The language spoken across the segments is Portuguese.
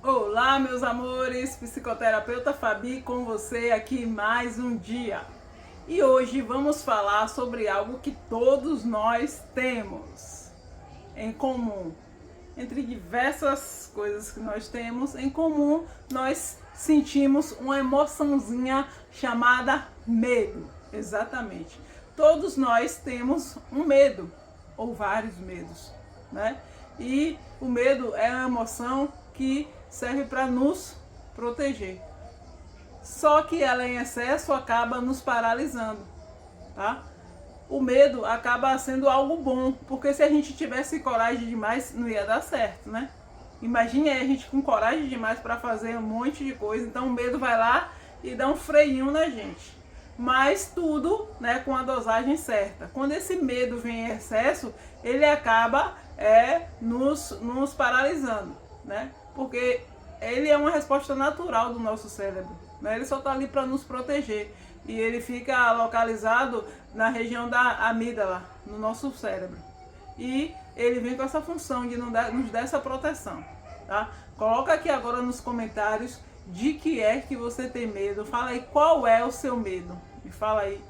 Olá, meus amores, psicoterapeuta Fabi com você aqui mais um dia. E hoje vamos falar sobre algo que todos nós temos em comum. Entre diversas coisas que nós temos em comum, nós sentimos uma emoçãozinha chamada medo. Exatamente. Todos nós temos um medo, ou vários medos, né? E o medo é uma emoção que serve para nos proteger. Só que ela em excesso acaba nos paralisando, tá? O medo acaba sendo algo bom, porque se a gente tivesse coragem demais, não ia dar certo, né? Imagine aí a gente com coragem demais para fazer um monte de coisa, então o medo vai lá e dá um freiinho na gente. Mas tudo, né, com a dosagem certa. Quando esse medo vem em excesso, ele acaba nos paralisando, né? Porque ele é uma resposta natural do nosso cérebro, né? Ele só está ali para nos proteger e ele fica localizado na região da amígdala, no nosso cérebro. E ele vem com essa função de nos dar essa proteção, tá? Coloca aqui agora nos comentários de que é que você tem medo. Fala aí qual é o seu medo. Me fala aí.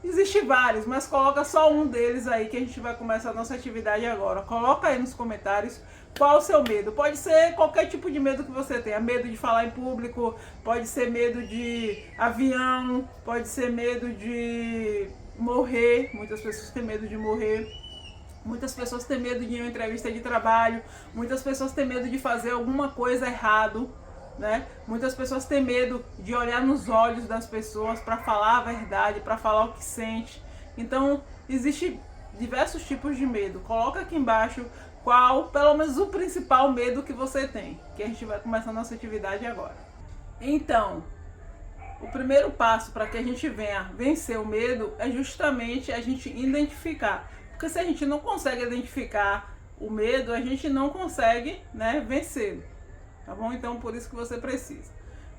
Existem vários, mas coloca só um deles aí que a gente vai começar a nossa atividade agora. Coloca aí nos comentários qual o seu medo. Pode ser qualquer tipo de medo que você tenha. Medo de falar em público, pode ser medo de avião, pode ser medo de morrer. Muitas pessoas têm medo de morrer. Muitas pessoas têm medo de uma entrevista de trabalho. Muitas pessoas têm medo de fazer alguma coisa errado, né? Muitas pessoas têm medo de olhar nos olhos das pessoas para falar a verdade, para falar o que sente. Então, existe diversos tipos de medo. Coloca aqui embaixo qual, pelo menos o principal medo que você tem, que a gente vai começar a nossa atividade agora. Então, o primeiro passo para que a gente venha vencer o medo é justamente a gente identificar. Porque se a gente não consegue identificar o medo, a gente não consegue, né, vencê-lo. Tá bom? Então, por isso que você precisa.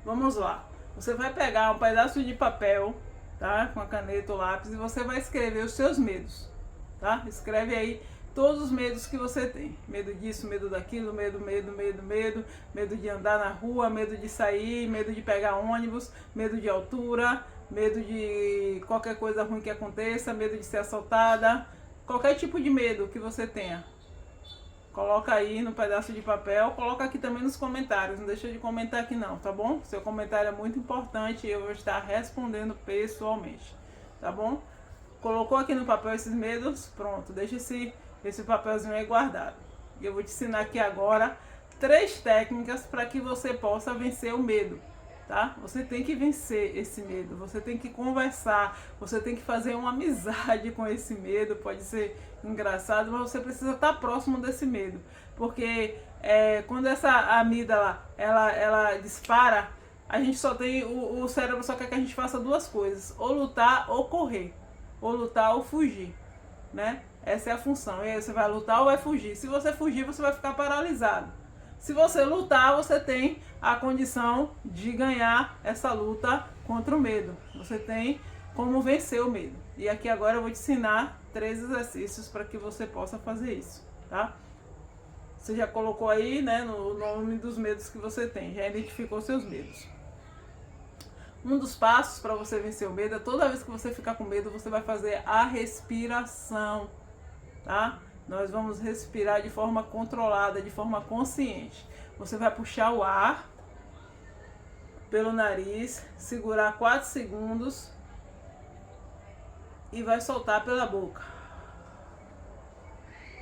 Vamos lá. Você vai pegar um pedaço de papel, tá? Com a caneta ou lápis, e você vai escrever os seus medos, tá? Escreve aí todos os medos que você tem. Medo disso, medo daquilo, medo de andar na rua, medo de sair, medo de pegar ônibus, medo de altura, medo de qualquer coisa ruim que aconteça, medo de ser assaltada, qualquer tipo de medo que você tenha. Coloca aí no pedaço de papel, coloca aqui também nos comentários, não deixa de comentar aqui não, tá bom? Seu comentário é muito importante e eu vou estar respondendo pessoalmente, tá bom? Colocou aqui no papel esses medos, pronto, deixa esse papelzinho aí guardado. E eu vou te ensinar aqui agora 3 técnicas para que você possa vencer o medo, tá? Você tem que vencer esse medo, você tem que conversar, você tem que fazer uma amizade com esse medo. Pode ser engraçado, mas você precisa estar próximo desse medo, porque quando essa amígdala ela dispara, a gente só tem o cérebro só quer que a gente faça 2 coisas: ou lutar ou correr, ou lutar ou fugir, né? Essa é a função. E aí você vai lutar ou vai fugir. Se você fugir, você vai ficar paralisado. Se você lutar, você tem a condição de ganhar essa luta contra o medo. Você tem como vencer o medo. E aqui agora eu vou te ensinar 3 exercícios para que você possa fazer isso, tá? Você já colocou aí, né, no nome dos medos que você tem, já identificou seus medos. Um dos passos para você vencer o medo é toda vez que você ficar com medo, você vai fazer a respiração, tá? Nós vamos respirar de forma controlada, de forma consciente. Você vai puxar o ar pelo nariz, segurar 4 segundos e vai soltar pela boca.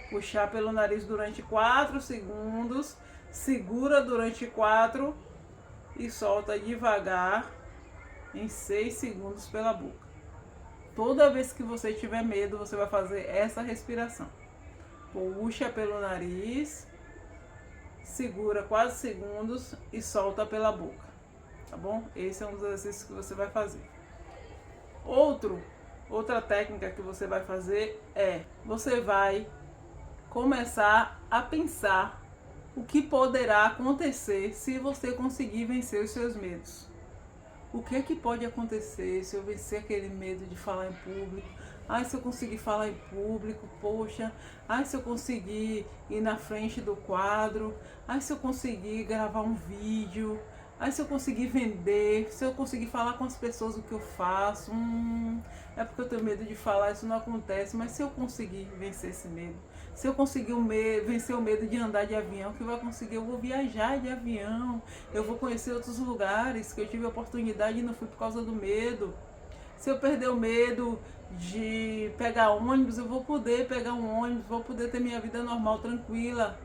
Puxar pelo nariz durante 4 segundos, segura durante 4 e solta devagar em 6 segundos pela boca. Toda vez que você tiver medo, você vai fazer essa respiração. Puxa pelo nariz, segura 4 segundos e solta pela boca, tá bom? Esse é um dos exercícios que você vai fazer. Outra técnica que você vai fazer você vai começar a pensar o que poderá acontecer se você conseguir vencer os seus medos. O que é que pode acontecer se eu vencer aquele medo de falar em público? Ai, se eu conseguir falar em público, poxa. Ai, se eu conseguir ir na frente do quadro. Ai, se eu conseguir gravar um vídeo. Ai, se eu conseguir vender, se eu conseguir falar com as pessoas o que eu faço. É porque eu tenho medo de falar, isso não acontece. Mas se eu conseguir vencer esse medo, se eu conseguir vencer o medo de andar de avião, que vai conseguir, eu vou viajar de avião, eu vou conhecer outros lugares que eu tive a oportunidade e não fui por causa do medo. Se eu perder o medo de pegar ônibus, eu vou poder pegar um ônibus, vou poder ter minha vida normal, tranquila.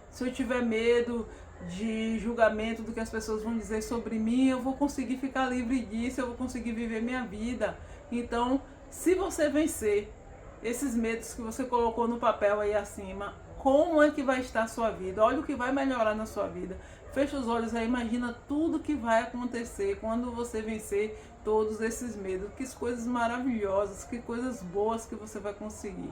Se eu tiver medo de julgamento do que as pessoas vão dizer sobre mim, eu vou conseguir ficar livre disso, eu vou conseguir viver minha vida. Então, se você vencer esses medos que você colocou no papel aí acima, como é que vai estar a sua vida? Olha o que vai melhorar na sua vida. Fecha os olhos aí, imagina tudo que vai acontecer quando você vencer todos esses medos. Que coisas maravilhosas, que coisas boas que você vai conseguir.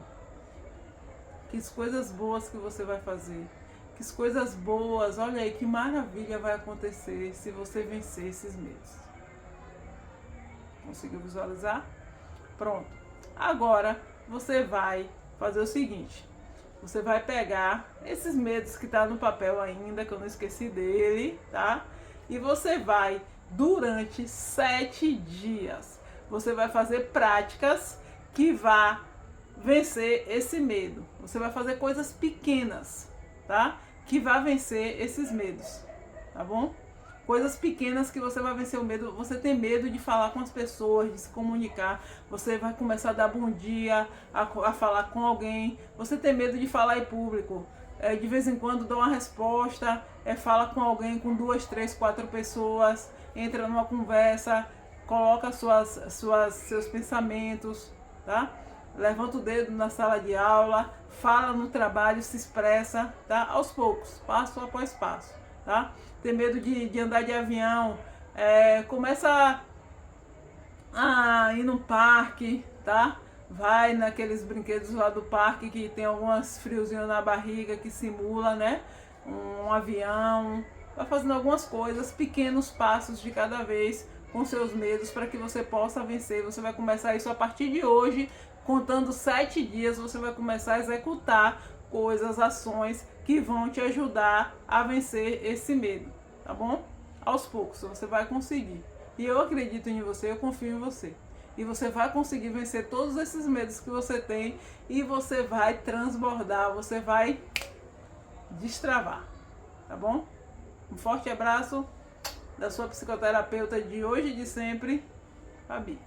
Que coisas boas que você vai fazer. Que coisas boas, olha aí, que maravilha vai acontecer se você vencer esses medos. Conseguiu visualizar? Pronto. Agora você vai fazer o seguinte. Você vai pegar esses medos que tá no papel ainda, que eu não esqueci dele, tá? E você vai, durante 7 dias, você vai fazer práticas que vá vencer esse medo. Você vai fazer coisas pequenas, tá? Que vá vencer esses medos, tá bom? Coisas pequenas que você vai vencer o medo. Você tem medo de falar com as pessoas, de se comunicar. Você vai começar a dar bom dia, a falar com alguém. Você tem medo de falar em público. De vez em quando dá uma resposta, fala com alguém, com 2, 3, 4 pessoas, entra numa conversa, coloca seus pensamentos, tá? Levanta o dedo na sala de aula, fala no trabalho, se expressa, tá? Aos poucos, passo após passo, tá? Tem medo de andar de avião, começa a ir no parque, tá? Vai naqueles brinquedos lá do parque que tem algumas friozinhos na barriga que simula, né? Um avião. Vai fazendo algumas coisas, pequenos passos de cada vez com seus medos para que você possa vencer. Você vai começar isso a partir de hoje, contando 7 dias, você vai começar a executar coisas, ações que vão te ajudar a vencer esse medo, tá bom? Aos poucos, você vai conseguir. E eu acredito em você, eu confio em você. E você vai conseguir vencer todos esses medos que você tem e você vai transbordar, você vai destravar, tá bom? Um forte abraço da sua psicoterapeuta de hoje e de sempre, Fabi.